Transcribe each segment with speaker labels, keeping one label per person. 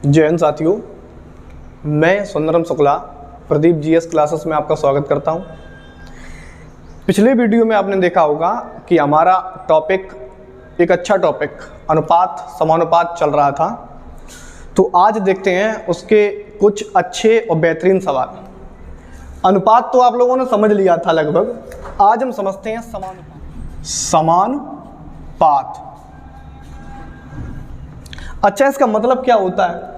Speaker 1: जय हिंद साथियों, मैं सुंदरम शुक्ला प्रदीप जीएस क्लासेस में आपका स्वागत करता हूं। पिछले वीडियो में आपने देखा होगा कि हमारा टॉपिक एक अच्छा टॉपिक अनुपात समानुपात चल रहा था। तो आज देखते हैं उसके कुछ अच्छे और बेहतरीन सवाल। अनुपात तो आप लोगों ने समझ लिया था लगभग, आज हम समझते हैं समानुपात। समानुपात अच्छा, इसका मतलब क्या होता है?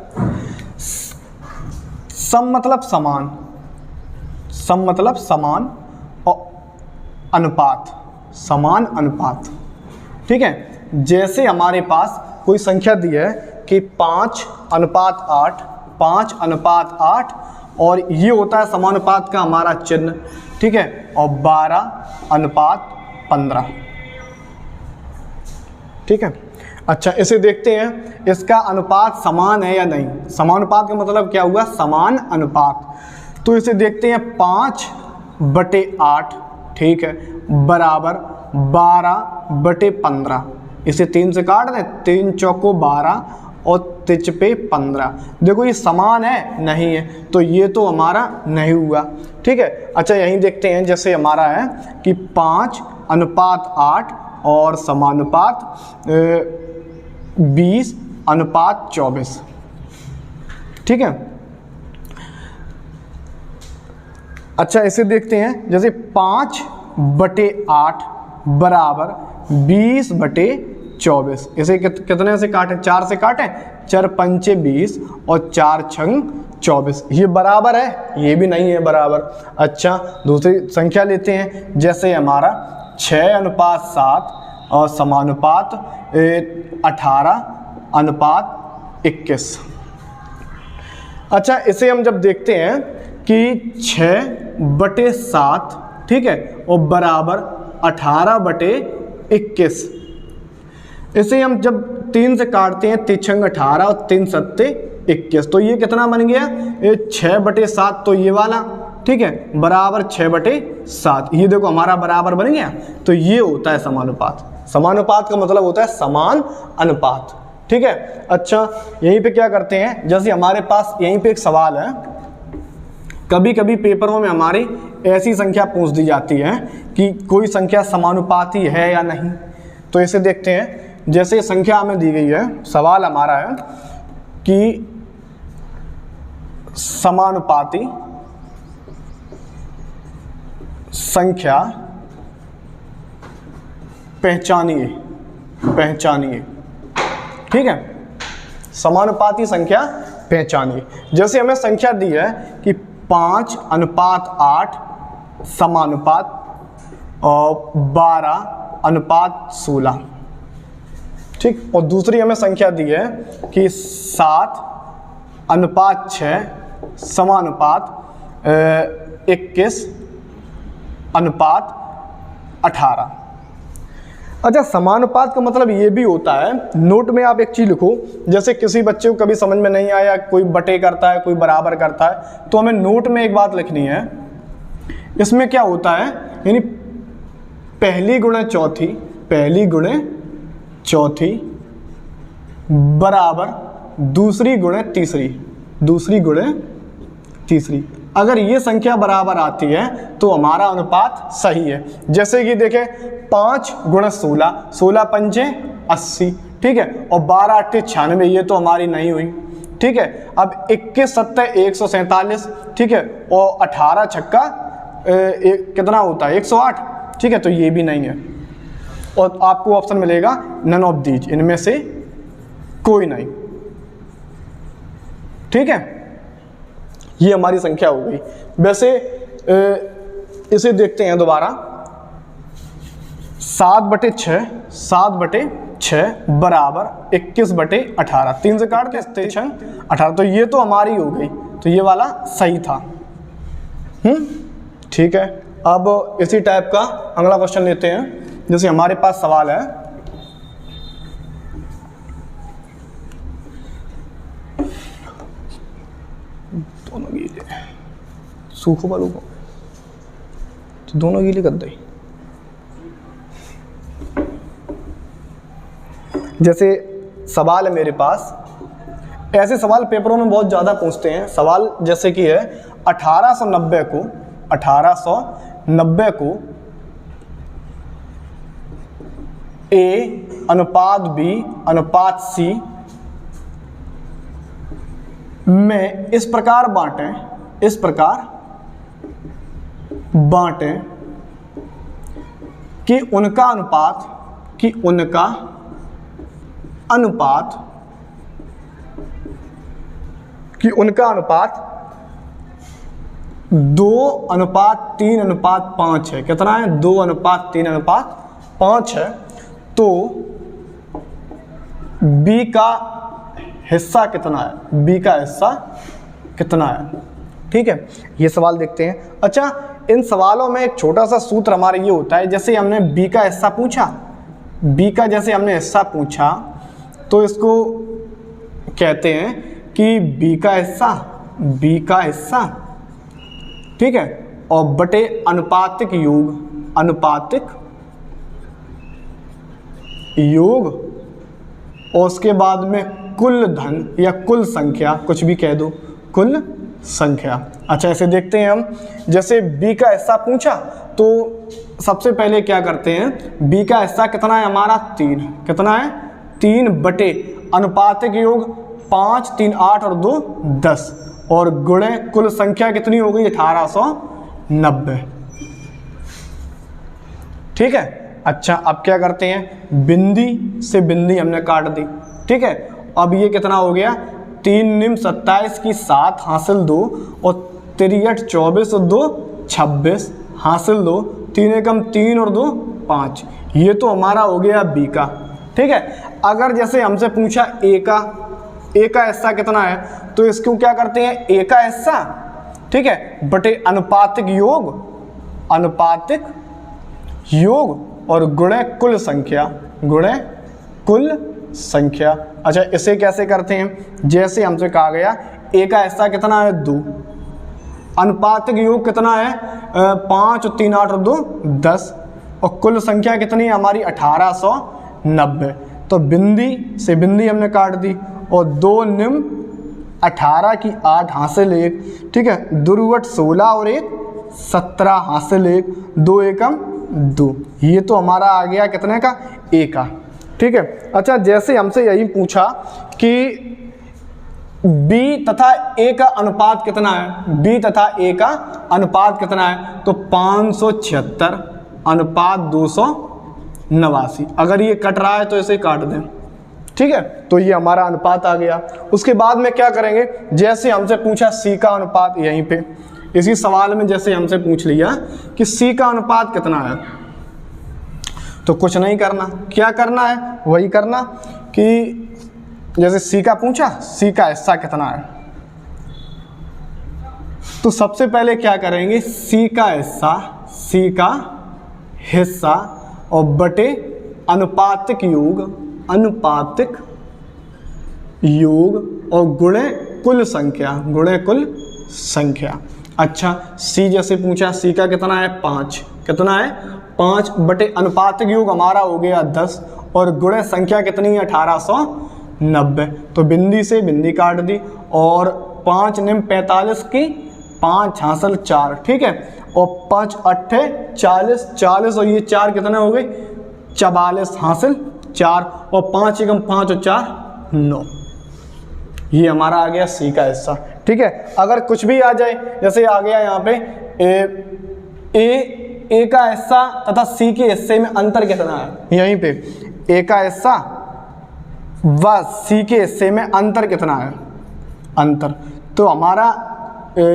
Speaker 1: सम मतलब समान, सम मतलब समान और अनुपात समान अनुपात। ठीक है, जैसे हमारे पास कोई संख्या दी है कि 5:8, 5:8 और ये होता है समानुपात का हमारा चिन्ह। ठीक है, और 12:15। ठीक है, अच्छा इसे देखते हैं, इसका अनुपात समान है या नहीं। समानुपात का मतलब क्या हुआ? समान अनुपात। तो इसे देखते हैं 5/8, ठीक है, बराबर 12/15। इसे 3 से काट दें, 3 चौको 12 और 3 पे 15। देखो ये समान है, नहीं है, तो ये तो हमारा नहीं हुआ। ठीक है, अच्छा यहीं देखते हैं, जैसे हमारा है कि 5:8 और समानुपात 20:24। ठीक है, अच्छा इसे देखते हैं, जैसे 5/8 बराबर 20/24। इसे कितने से काटें? 4 से काटें, 4 पंचे 20 और 4 छंग 24। ये बराबर है? ये भी नहीं है बराबर। अच्छा दूसरी संख्या लेते हैं, जैसे हमारा 6:7 और समानुपात 18:21। अच्छा इसे हम जब देखते हैं कि 6/7, ठीक है, और बराबर 18/21। इसे हम जब 3 से काटते हैं, 3 छंग 18 और 3 सत्ते 21, तो ये कितना बन गया? 6/7, तो ये वाला, ठीक है, बराबर 6/7। ये देखो हमारा बराबर बन गया। तो ये होता है समानुपात। समानुपात का मतलब होता है समान अनुपात। ठीक है, अच्छा यहीं पे क्या करते हैं, जैसे हमारे पास यहीं पे एक सवाल है, कभी कभी पेपरों में हमारी ऐसी संख्या पूछ दी जाती है कि कोई संख्या समानुपाती है या नहीं। तो इसे देखते हैं, जैसे संख्या हमें दी गई है, सवाल हमारा है कि समानुपाती संख्या पहचानिए। ठीक है, समानुपाती संख्या पहचानिए। जैसे हमें संख्या दी है कि 5:8 समानुपात और 12:16। ठीक, और दूसरी हमें संख्या दी है कि 7:6 समानुपात 21:18। अच्छा समानुपात का मतलब ये भी होता है, नोट में आप एक चीज़ लिखो, जैसे किसी बच्चे को कभी समझ में नहीं आया, कोई बटे करता है, कोई बराबर करता है, तो हमें नोट में एक बात लिखनी है। इसमें क्या होता है, यानी पहली गुणे चौथी बराबर दूसरी गुणे तीसरी। अगर ये संख्या बराबर आती है तो हमारा अनुपात सही है। जैसे कि देखें 5×16, 16 पंचे 80, ठीक है, और 12×8 96, ये तो हमारी नहीं हुई। ठीक है, अब 21×7 147, ठीक है, और 18 छक्का कितना होता है? 108। ठीक है, तो ये भी नहीं है। और आपको ऑप्शन मिलेगा नन ऑफ दीज, इनमें से कोई नहीं। ठीक है, ये हमारी संख्या हो गई। वैसे इसे देखते हैं दोबारा, 7/6 बराबर 21/18। 3 से काट के 18, तो ये तो हमारी हो गई, तो ये वाला सही था। ठीक है, अब इसी टाइप का अगला क्वेश्चन लेते हैं। जैसे हमारे पास सवाल है, दोनों गीले सूखो वालों को तो दोनों गीले कर दे। जैसे सवाल है मेरे पास, ऐसे सवाल पेपरों में बहुत ज़्यादा पूछते हैं। सवाल जैसे कि है 1890 को A अनुपात B अनुपात C में इस प्रकार बांटें कि उनका अनुपात 2:3:5 है। कितना है? 2:3:5 है। तो B का हिस्सा कितना है? ठीक है, ये सवाल देखते हैं। अच्छा, इन सवालों में एक छोटा सा सूत्र हमारा ये होता है, जैसे हमने B का हिस्सा पूछा, तो इसको कहते हैं कि B का हिस्सा, ठीक है, और बटे अनुपातिक योग और उसके बाद में कुल धन या कुल संख्या, कुछ भी कह दो, कुल संख्या। अच्छा, ऐसे देखते हैं हम। जैसे B का हिस्सा पूछा तो सबसे पहले क्या करते हैं, B का हिस्सा कितना है हमारा? 3। कितना है? 3 बटे अनुपातिक योग 5, 3, 8 और 2 10 और गुणे कुल संख्या कितनी हो गई? 1890। ठीक है। अच्छा, अब क्या करते हैं, बिंदी से बिंदी हमने काट दी। ठीक है, अब ये कितना हो गया? 3 निम 27 की 7 हासिल 2 और 3 24 और 2 26 हासिल 2, 3 एकम 3 और 2 5। ये तो हमारा हो गया बी का। ठीक है, अगर जैसे हमसे पूछा ए का हिस्सा कितना है, तो इसको क्या करते हैं, ए का हिस्सा, ठीक है, बटे अनुपातिक योग और गुणे कुल संख्या। अच्छा, इसे कैसे करते हैं, जैसे हमसे कहा गया ए का हिस्सा कितना है? 2, अनुपातिक योग कितना है? 5 और 3 8 और 2 10 और कुल संख्या कितनी है हमारी? 1890। तो बिंदी से बिंदी हमने काट दी और 2 निम 18 की 8 हासिल 1, ठीक है, दुर्वट 16 और 1 17 हासिल 1, 2 एकम 2। ये तो हमारा आ गया कितने का? ए का। ठीक है। अच्छा, जैसे हमसे यही पूछा कि B तथा A का अनुपात कितना है, B तथा A का अनुपात कितना है, तो 576 अनुपात 289। अगर ये कट रहा है तो इसे काट दें। ठीक है, तो ये हमारा अनुपात आ गया। उसके बाद में क्या करेंगे, जैसे हमसे पूछा C का अनुपात, यहीं पे इसी सवाल में जैसे हमसे पूछ लिया कि C का अनुपात कितना है, तो कुछ नहीं करना, क्या करना है वही करना कि जैसे C का पूछा, C का हिस्सा कितना है, तो सबसे पहले क्या करेंगे, C का हिस्सा और बटे अनुपातिक योग और गुणे कुल संख्या। अच्छा, C जैसे पूछा, C का कितना है? 5। कितना है? 5 बटे अनुपातिक योग हमारा हो गया 10 और गुणे संख्या कितनी है? 1890। तो बिंदी से बिंदी काट दी और 5 निम 45 की 5 हासिल 4। ठीक है, और 5 8 40 और ये 4 कितने हो गए? 44 हासिल 4 और 5 एकम 5 और 4 9। ये हमारा आ गया C का हिस्सा। ठीक है, अगर कुछ भी आ जाए, जैसे आ गया यहाँ पे ए का हिस्सा तथा C के हिस्से में अंतर कितना है, यहीं पे A का हिस्सा व C के हिस्से में अंतर कितना है, तो हमारा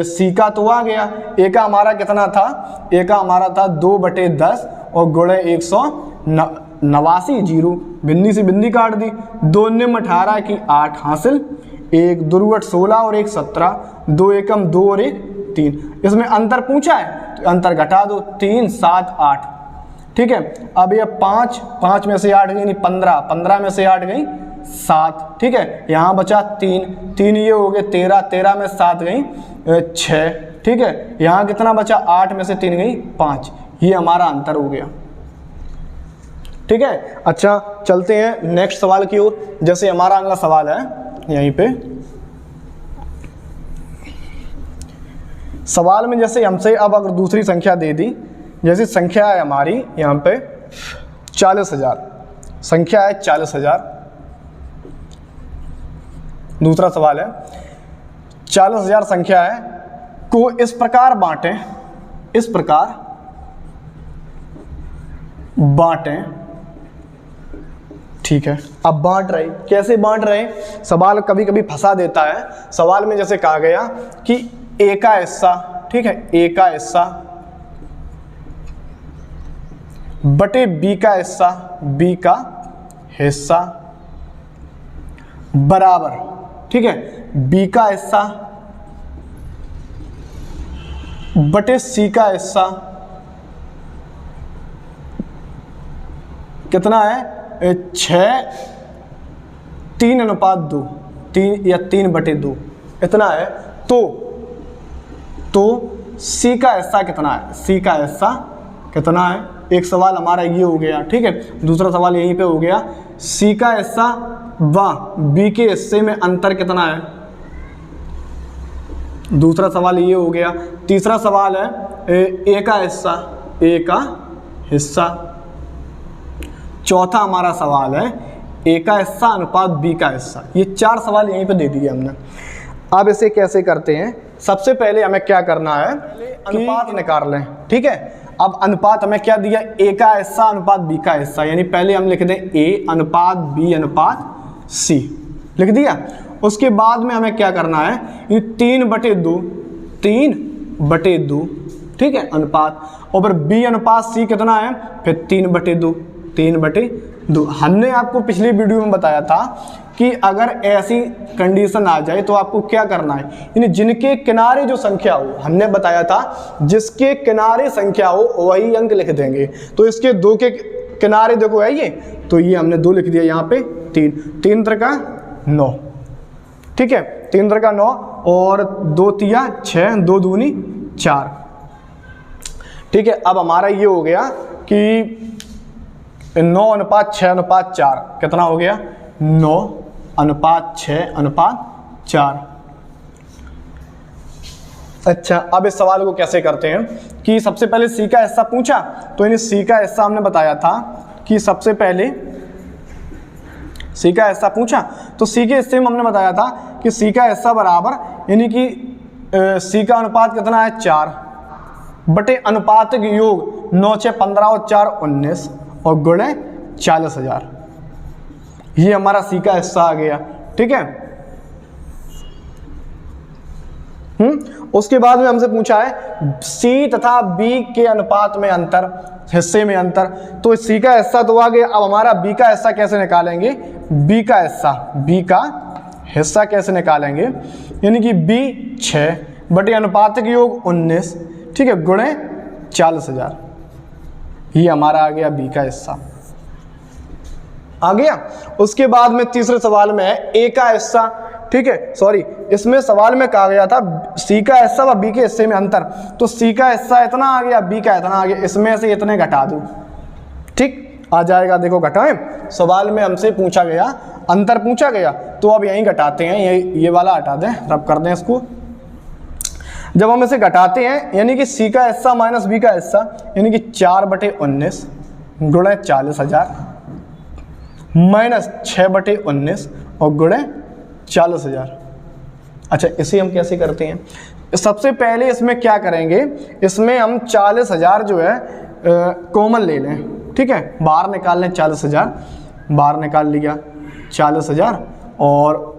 Speaker 1: C का तो आ गया, A का हमारा कितना था? A का हमारा था 2/10 और गुणे 189 जीरो, बिंदी से बिंदी काट दी, 2 निम 18 की 8 हासिल 1, दुर्वट 16 और 1 17, 2 एकम 2 और 1 3। इसमें अंतर पूछा है तो अंतर घटा दो, 3 7 8। ठीक है, अब ये 5 में से 8 गई नहीं 15 में से 8 गई 7। ठीक है, यहाँ बचा 3 ये हो गए 13 में 7 गई 6। ठीक है, यहाँ कितना बचा? 8 में से 3 गई 5। ये हमारा अंतर हो गया। ठीक है, अच्छा चलते हैं नेक्स्ट सवाल की ओर। जैसे हमारा अगला सवाल है यहीं पे, सवाल में जैसे हमसे अब अगर दूसरी संख्या दे दी, जैसे संख्या है हमारी यहाँ पे 40,000, संख्या है 40,000, दूसरा सवाल है 40,000 संख्या है को इस प्रकार बांटें, इस प्रकार बांटें, ठीक है। अब बांट रहे, कैसे बांट रहे, सवाल कभी कभी फंसा देता है। सवाल में जैसे कहा गया कि ए का हिस्सा, ठीक है, ए का हिस्सा बटे बी का हिस्सा, बी का हिस्सा बराबर, ठीक है, बी का हिस्सा बटे सी का हिस्सा कितना है 3:2, 3 या 3/2 इतना है। तो सी का हिस्सा कितना है, सी का हिस्सा कितना है। एक सवाल हमारा ये हो गया, ठीक है। दूसरा सवाल यहीं पे हो गया, सी का हिस्सा व बी के हिस्से में अंतर कितना है। दूसरा सवाल ये हो गया। तीसरा सवाल है ए का हिस्सा, ए का हिस्सा। चौथा हमारा सवाल है ए का हिस्सा अनुपात बी का हिस्सा। ये 4 सवाल यहीं पे दे दिए हमने। अब इसे कैसे करते हैं, सबसे पहले हमें क्या करना है, अनुपात निकाल लें, ठीक है। अब अनुपात हमें क्या दिया, ए का हिस्सा अनुपात बी का हिस्सा, यानी पहले हम लिख दें ए अनुपात बी अनुपात सी, लिख दिया। उसके बाद में हमें क्या करना है, ये 3/2, 3/2, ठीक है, अनुपात, और फिर बी अनुपात सी कितना है, फिर 3/2, 3/2। हमने आपको पिछली वीडियो में बताया था कि अगर ऐसी कंडीशन आ जाए तो आपको क्या करना है, यानी जिनके किनारे जो संख्या हो, हमने बताया था जिसके किनारे संख्या हो वही अंक लिख देंगे। तो इसके 2 के किनारे देखो है ये, तो ये हमने 2 लिख दिया, यहाँ पे 3, 3 त्रिका 9, ठीक है, 3 त्रिका 9 और 2 तिया 6, 2 दूनी 4, ठीक है। अब हमारा ये हो गया कि 9:6:4 कितना हो गया, 9:6:4। अच्छा, अब इस सवाल को कैसे करते हैं कि सबसे पहले सी का हिस्सा पूछा, तो इन्हें सी का हिस्सा हमने बताया था कि सबसे पहले सी का हिस्सा पूछा, तो सी के हिस्से में हमने बताया था कि सी का हिस्सा बराबर, यानी कि सी का अनुपात कितना है 4 बटे अनुपातिक योग 9, 6, 15 और 4 19 और गुणे 40,000। ये हमारा सी का हिस्सा आ गया, ठीक है। उसके बाद में हमसे पूछा है सी तथा बी के अनुपात में अंतर, हिस्से में अंतर। तो सी का हिस्सा तो आ गया, अब हमारा बी का हिस्सा कैसे निकालेंगे, बी का हिस्सा कैसे निकालेंगे, यानी कि बी 6 बटे अनुपातिक योग 19, ठीक है, गुणे 40,000। ये हमारा आ गया बी का हिस्सा, आ गया। उसके बाद में तीसरे सवाल में है ए का हिस्सा, ठीक है, सॉरी, इसमें सवाल में कहा गया था सी का हिस्सा व बी के हिस्से में अंतर, तो सी का हिस्सा इतना आ गया, बी का इतना आ गया, इसमें से इतने घटा दूं, ठीक आ जाएगा। देखो घटाएं, सवाल में हमसे पूछा गया, अंतर पूछा गया, तो अब यहीं घटाते हैं, ये वाला हटा दें, रब कर दें इसको। जब हम इसे घटाते हैं, यानी कि सी का हिस्सा माइनस बी का हिस्सा, यानी कि 4/19 गुणे 40,000 माइनस 6/19 और गुणे 40,000। अच्छा, इसे हम कैसे करते हैं, सबसे पहले इसमें क्या करेंगे, इसमें हम 40,000 जो है कॉमन ले लें, ठीक है, बाहर निकाल लें 40,000, बाहर निकाल लिया 40,000 और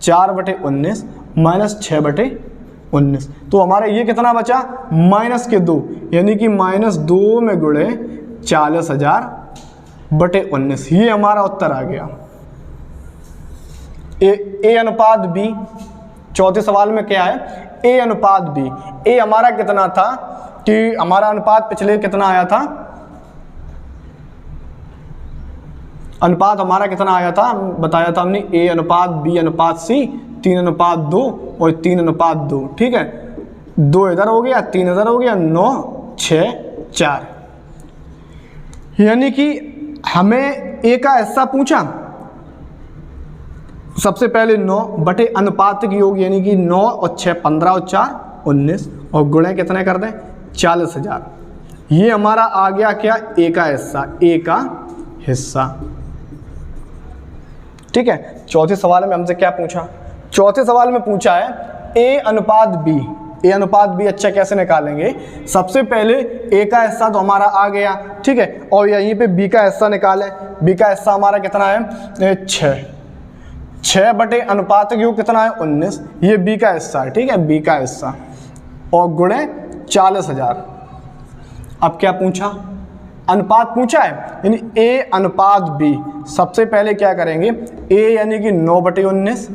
Speaker 1: 4/19 माइनस 6/19, तो हमारा ये कितना बचा, -2, यानी कि -2 में गुणे 40,000/19। ये हमारा उत्तर आ गया। ए अनुपात बी, चौथे सवाल में क्या है, ए अनुपात बी। ए हमारा कितना था कि हमारा अनुपात पिछले कितना आया था, अनुपात हमारा कितना आया था, बताया था हमने, ए अनुपात बी अनुपात सी 3:2 और 3:2, ठीक है, 2 इधर हो गया, 3 इधर हो गया, 9, 6, 4। यानी कि हमें ए का हिस्सा पूछा, सबसे पहले 9 बटे अनुपातिक योग, यानी कि 9 और 6 15 और 4 19 और गुणे कितने कर दें 40,000। ये हमारा आ गया क्या ए का हिस्सा, ए का हिस्सा। ठीक है, चौथे सवाल में हमसे क्या पूछा, चौथे सवाल में पूछा है ए अनुपात बी। ए अनुपात बी अच्छा कैसे निकालेंगे, सबसे पहले ए का हिस्सा तो हमारा आ गया, ठीक है, और यहीं पे बी का हिस्सा निकालें। बी का हिस्सा हमारा कितना है 6 बटे अनुपात योग कितना है 19, ये बी का हिस्सा है, ठीक है, बी का हिस्सा, और गुणे 40,000। अब क्या पूछा, अनुपात पूछा है, यानी ए अनुपात बी। सबसे पहले क्या करेंगे, ए यानी कि 9/19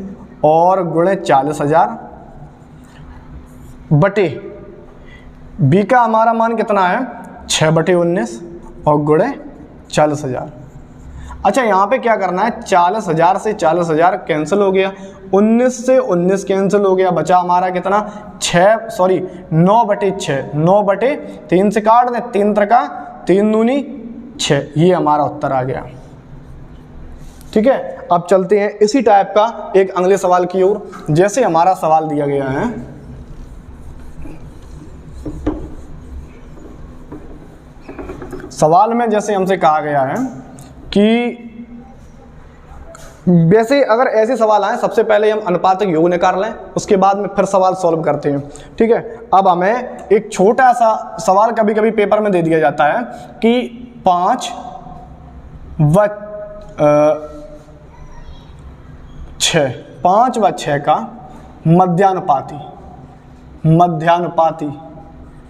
Speaker 1: और गुणे 40,000 बटे बी का हमारा मान कितना है 6/19 और गुणे 40,000। अच्छा यहाँ पे क्या करना है, 40,000 से 40,000 कैंसिल हो गया, 19 से 19 कैंसिल हो गया, बचा हमारा कितना 9/6, 9/3 से काट दें, 3 त्रिका 3 दूनी 6, ये हमारा उत्तर आ गया। ठीक है, अब चलते हैं इसी टाइप का एक अगले सवाल की ओर। जैसे हमारा सवाल दिया गया है, सवाल में जैसे हमसे कहा गया है कि वैसे अगर ऐसे सवाल आए, सबसे पहले हम अनुपातक योग निकाल लें, उसके बाद में फिर सवाल सॉल्व करते हैं। ठीक है, अब हमें एक छोटा सा सवाल कभी कभी पेपर में दे दिया जाता है कि 5 व 6 का मध्यानुपाती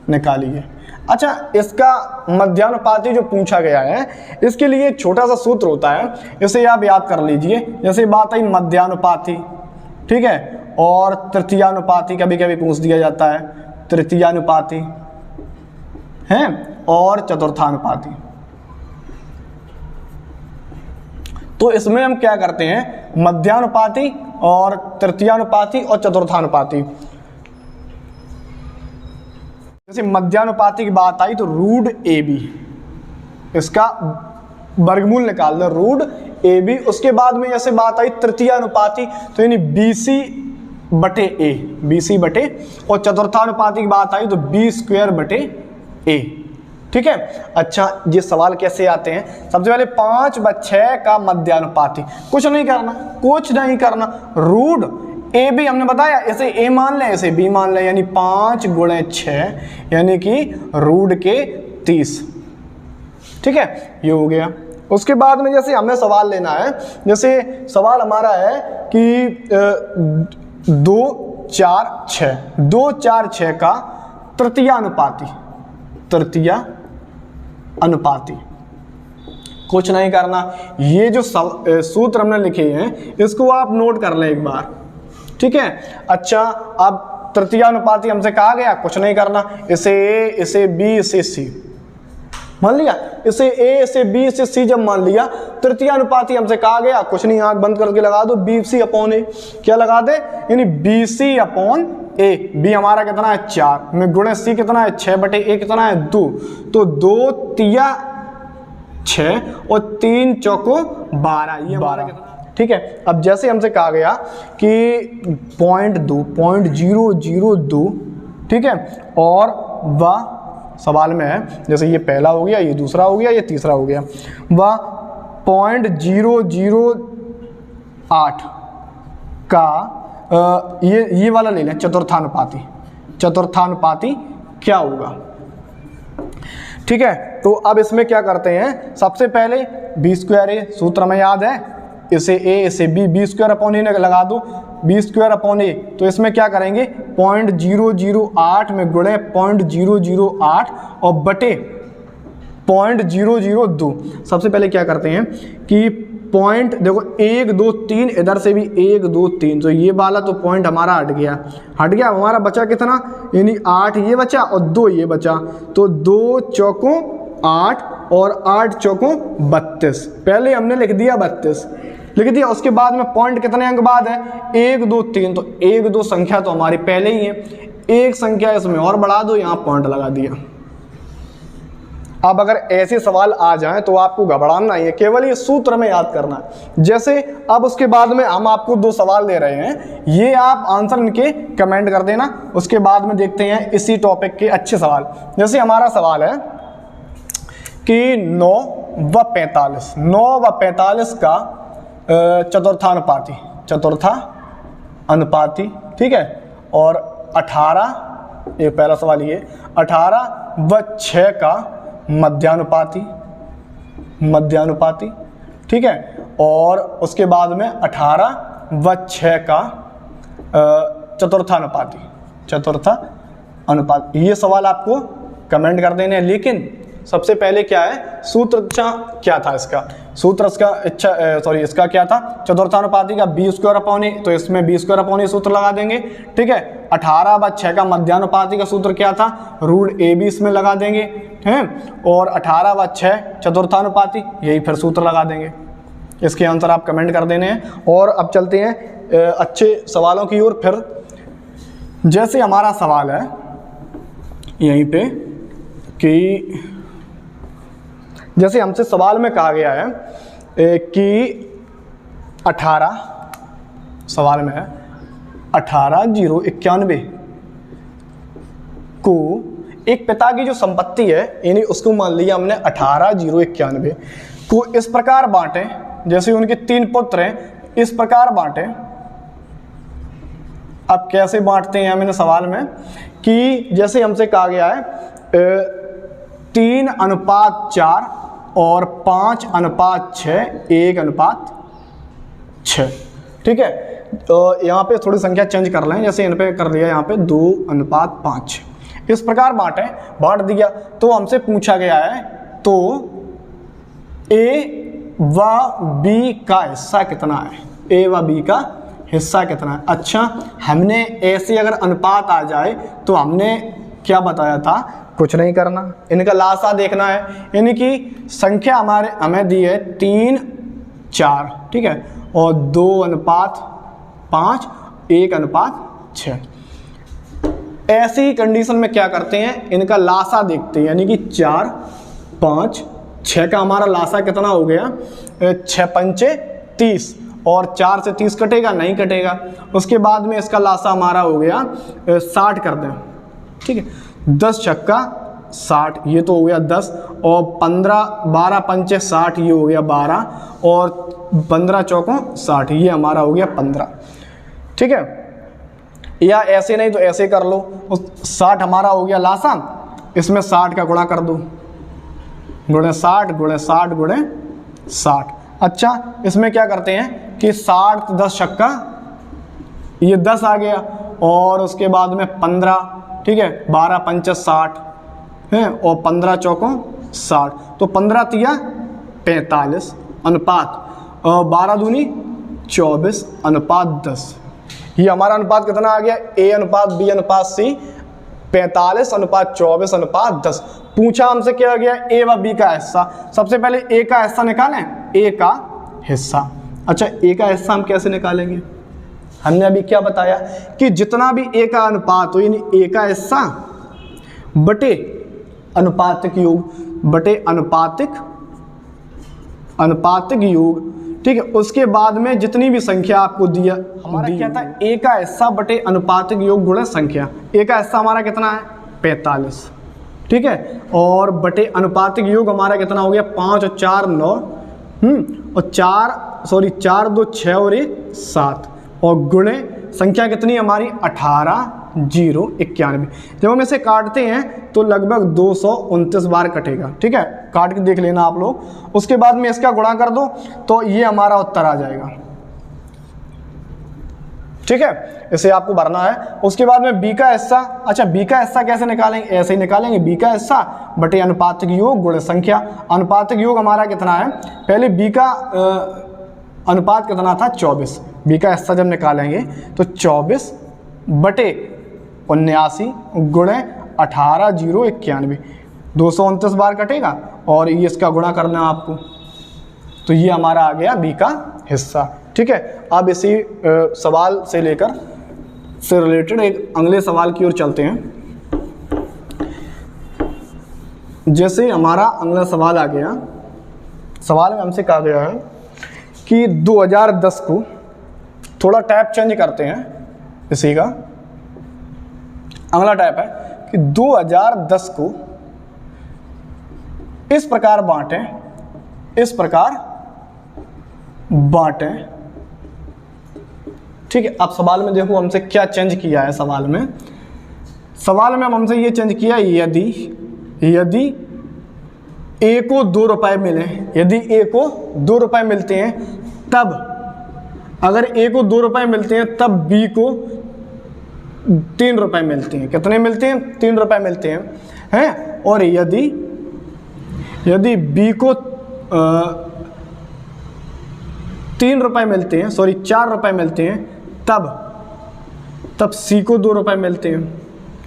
Speaker 1: निकालिए। अच्छा, इसका मध्यानुपाती जो पूछा गया है, इसके लिए एक छोटा सा सूत्र होता है, इसे आप याद कर लीजिए। जैसे बात आई मध्यानुपाती, ठीक है, और तृतीयानुपाती कभी कभी पूछ दिया जाता है, तृतीयानुपाती है, और चतुर्थानुपाती। तो इसमें हम क्या करते हैं, मध्यानुपाती और तृतीयानुपाती और चतुर्थानुपाती। जैसे मध्यानुपाती की बात आई तो रूट ए बी, इसका वर्गमूल निकाल दो, रूट ए बी। उसके बाद में जैसे बात आई तृतीयानुपाती, तो यानी BC बटे, और चतुर्थानुपाती की बात आई तो B² ठीक है। अच्छा, ये सवाल कैसे आते हैं, सबसे पहले 5 व 6 का मध्यानुपाती, कुछ नहीं करना, रूट ए बी हमने बताया, इसे ए मान लें, इसे बी मान लें, यानी 5 गुणे 6 यानी कि रूट के 30। ठीक है, ये हो गया। उसके बाद में जैसे हमें सवाल लेना है, जैसे सवाल हमारा है कि 2, 4, 6 का तृतीयानुपाती, कुछ नहीं करना। ये जो सूत्र हमने लिखे हैं इसको आप नोट कर लें एक बार, ठीक है। अच्छा, अब तृतीयानुपाती हमसे कहा गया, कुछ नहीं करना, इसे ए, इसे बी, इसे सी मान लिया, इसे ए, इसे बी, इसे सी जब मान लिया, तृतीयानुपाती हमसे कहा गया, कुछ नहीं, आंख बंद करके लगा दो BC/A, क्या लगा दे, यानी BC/A। बी हमारा कितना है 4 में गुणे सी कितना है 6/A कितना है 2, तो 2 तिया 6 और 3 चौको 12, ये 12। ठीक है, अब जैसे हमसे कहा गया कि 0.02, ठीक है, और वह सवाल में है, जैसे ये पहला हो गया, ये दूसरा हो गया, ये तीसरा हो गया, वह 0.008 का ये वाला ले लें, चतुर्थानुपाती क्या होगा। ठीक है, तो अब इसमें क्या करते हैं, सबसे पहले B²A सूत्र में याद है, इसे A, इसे B, B²/A लगा दो, B²/A। तो इसमें क्या करेंगे, 0.008 में गुणे 0.008 और बटे 0.002। सबसे पहले क्या करते हैं कि पॉइंट देखो 1 2 3, इधर से भी 1 2 3, तो ये वाला तो पॉइंट हमारा हट गया, हमारा बचा कितना, यानी 8 ये बचा और 2 ये बचा, तो 2 चौकों 8 और 8 चौकों 32। पहले हमने लिख दिया 32, लिख दिया। उसके बाद में पॉइंट कितने अंक बाद है, 1 2 3, तो 1 2 संख्या तो हमारी पहले ही है, एक संख्या इसमें और बढ़ा दो, यहाँ पॉइंट लगा दिया। अब अगर ऐसे सवाल आ जाएं तो आपको घबराना नहीं है, केवल ये सूत्र में याद करना है। जैसे अब उसके बाद में हम आपको 2 सवाल दे रहे हैं, ये आप आंसर इनके कमेंट कर देना। उसके बाद में देखते हैं इसी टॉपिक के अच्छे सवाल। जैसे हमारा सवाल है कि 9 व 45 का चतुर्थानुपाती, ठीक है, और 18, ये पहला सवाल, ये 18 व 6 का मध्यानुपाती, ठीक है, और उसके बाद में 18 व 6 का चतुर्थानुपाती। ये सवाल आपको कमेंट कर देने हैं। लेकिन सबसे पहले क्या है, सूत्र क्या था इसका, इसका क्या था, चतुर्थानुपाती का b²/a, तो इसमें b²/a सूत्र लगा देंगे, ठीक है। 18 व 6 का मध्यानुपाती का सूत्र क्या था, √ab इसमें लगा देंगे, हैं, और 18 व 6 चतुर्थानुपाती, यही फिर सूत्र लगा देंगे। इसके आंसर आप कमेंट कर देने हैं। और अब चलते हैं अच्छे सवालों की ओर। फिर जैसे हमारा सवाल है यहीं पे कि जैसे हमसे सवाल में कहा गया है कि 18, सवाल में है 18,091 को एक पिता की जो संपत्ति है, यानी उसको मान लिया हमने 18,091 को इस प्रकार बांटे, जैसे उनके 3 पुत्र हैं, इस प्रकार बांटे। अब कैसे बांटते हैं मैंने सवाल में कि जैसे हमसे कहा गया है 3:4 और 5:6, 1:6, ठीक है। तो यहाँ पे थोड़ी संख्या चेंज कर लें, जैसे इन पे कर लिया यहाँ पे 2:5, इस प्रकार बांट दिया। तो हमसे पूछा गया है तो ए व बी का हिस्सा कितना है, ए व बी का हिस्सा कितना है। अच्छा, हमने ऐसे अगर अनुपात आ जाए तो हमने क्या बताया था, कुछ नहीं करना, इनका लासा देखना है। यानी कि संख्या हमें दी है 3:4, ठीक है, और 2:5, 1:6। ऐसी ही कंडीशन में क्या करते हैं, इनका लासा देखते हैं। यानी कि 4, 5, 6 का हमारा लासा कितना हो गया, 6×5 30, और 4 से 30 कटेगा, नहीं कटेगा। उसके बाद में इसका लासा हमारा हो गया 60 कर दें, ठीक है। 10 छक्का 60, ये तो हो गया 10, और 12×5 60, ये हो गया 12, और 15 चौकों 60, ये हमारा हो गया 15, ठीक है। या ऐसे नहीं तो ऐसे कर लो, 60 हमारा हो गया लासा, इसमें 60 का गुणा कर दो, गुणे 60 गुणे 60 गुणे 60। अच्छा, इसमें क्या करते हैं कि 60 10 छक्का, ये 10 आ गया, और उसके बाद में 15, ठीक है, 12×5 60 है, और 15 चौकों 60, तो 15×3 45 अनुपात 12×2 24 अनुपात 10। ये हमारा अनुपात कितना आ गया, A/B/C 45:24 अनुपात 10। पूछा हमसे क्या गया, ए व बी का हिस्सा। सबसे पहले ए का हिस्सा निकालें, ए का हिस्सा। अच्छा, ए का हिस्सा हम कैसे निकालेंगे, हमने अभी क्या बताया कि जितना भी ए का अनुपात हो, यानी ए का हिस्सा बटे अनुपातिक योग, बटे अनुपातिक योग, ठीक है। उसके बाद में जितनी भी संख्या आपको दिया, हमारा क्या था, ए का हिस्सा बटे अनुपातिक योग गुणा संख्या। ए का हिस्सा हमारा कितना है 45, ठीक है, और बटे अनुपातिक योग हमारा कितना हो गया 5 और 4 9, और 4 2 6 और 1 7, और गुणे संख्या कितनी हमारी 18,091। जब हम इसे काटते हैं तो लगभग 229 बार कटेगा, ठीक है, काट के देख लेना आप लोग। उसके बाद में इसका गुणा कर दो तो ये हमारा उत्तर आ जाएगा, ठीक है, इसे आपको भरना है। उसके बाद में बी का हिस्सा। अच्छा, बी का हिस्सा कैसे निकालेंगे, ऐसे ही निकालेंगे, बी का हिस्सा बटे अनुपातिक योग गुणे संख्या। अनुपातिक योग हमारा कितना है, पहले बी का अनुपात कितना था 24, बी का हिस्सा जब निकालेंगे तो 24 बटे 79 गुणे 18,091, 229 बार कटेगा, और ये इसका गुणा करना है आपको, तो ये हमारा आ गया बी का हिस्सा, ठीक है। अब इसी सवाल से लेकर से रिलेटेड एक अगले सवाल की ओर चलते हैं। जैसे हमारा अगला सवाल आ गया, सवाल में हमसे कहा गया है कि 2010 को, थोड़ा टाइप चेंज करते हैं इसी का, अगला टाइप है कि 2010 को इस प्रकार बांटें, इस प्रकार बांटें। ठीक है, अब सवाल में देखो हमसे क्या चेंज किया है। सवाल में हम हमसे ये चेंज किया, यदि ए को 2 रुपए मिले, यदि ए को 2 रुपए मिलते हैं, तब अगर ए को 2 रुपए मिलते हैं तब बी को 3 रुपए मिलते हैं। कितने मिलते हैं? 3 रुपए मिलते हैं। और यदि बी को 3 रुपए मिलते हैं, 4 रुपए मिलते हैं, तब सी को 2 रुपए मिलते हैं।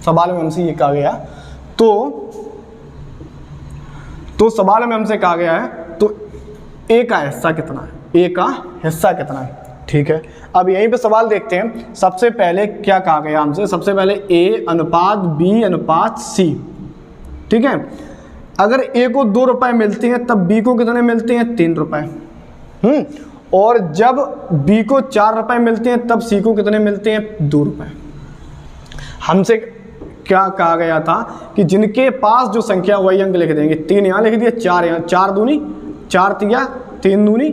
Speaker 1: सवाल में हमसे ये कहा गया, तो सवाल में हमसे कहा गया है तो ए का हिस्सा कितना है, ए का हिस्सा कितना है। ठीक है, अब यहीं पे सवाल देखते हैं। सबसे पहले क्या कहा गया हमसे, सबसे पहले ए अनुपात बी अनुपात सी। ठीक है, अगर ए को 2 रुपए मिलते हैं तब बी को कितने मिलते हैं? 3 रुपए। और जब बी को 4 रुपए मिलते हैं तब सी को कितने मिलते हैं? 2 रुपए। हमसे क्या कहा गया था कि जिनके पास जो संख्या वही अंक लिख देंगे। 3 यहाँ लिख दिया, 4 यहाँ, 4 दूनी 4 तिया, 3 दूनी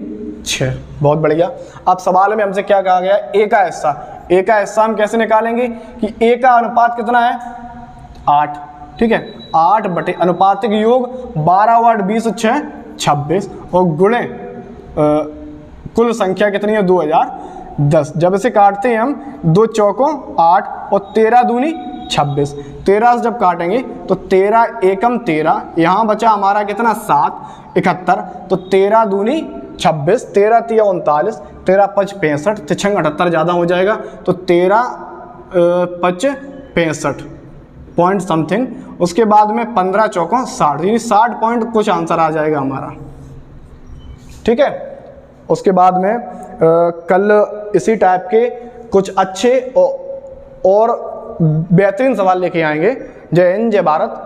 Speaker 1: 6। बहुत बढ़िया। अब सवाल में हमसे क्या कहा गया? ए का हिस्सा। ए का हिस्सा हम कैसे निकालेंगे कि ए का अनुपात कितना है? 8। ठीक है, 8 बटे अनुपातिक योग 12 8 20 6 26 और गुणे कुल संख्या कितनी है? 2010। जब इसे काटते हैं हम, 2 चौकों 8 और 13 दूनी 26। 13 से जब काटेंगे तो 13 एकम 13, यहाँ बचा हमारा कितना? 7 71। तो 13 दूनी 26, 13 तिया 39, 13 5 65, 6 78 ज़्यादा हो जाएगा तो 13 5 65 पॉइंट समथिंग। उसके बाद में 15 चौकों 60, यानी 60 पॉइंट कुछ आंसर आ जाएगा हमारा। ठीक है, उसके बाद में कल इसी टाइप के कुछ अच्छे और बेहतरीन सवाल लेके आएंगे। जय हिंद, जय भारत।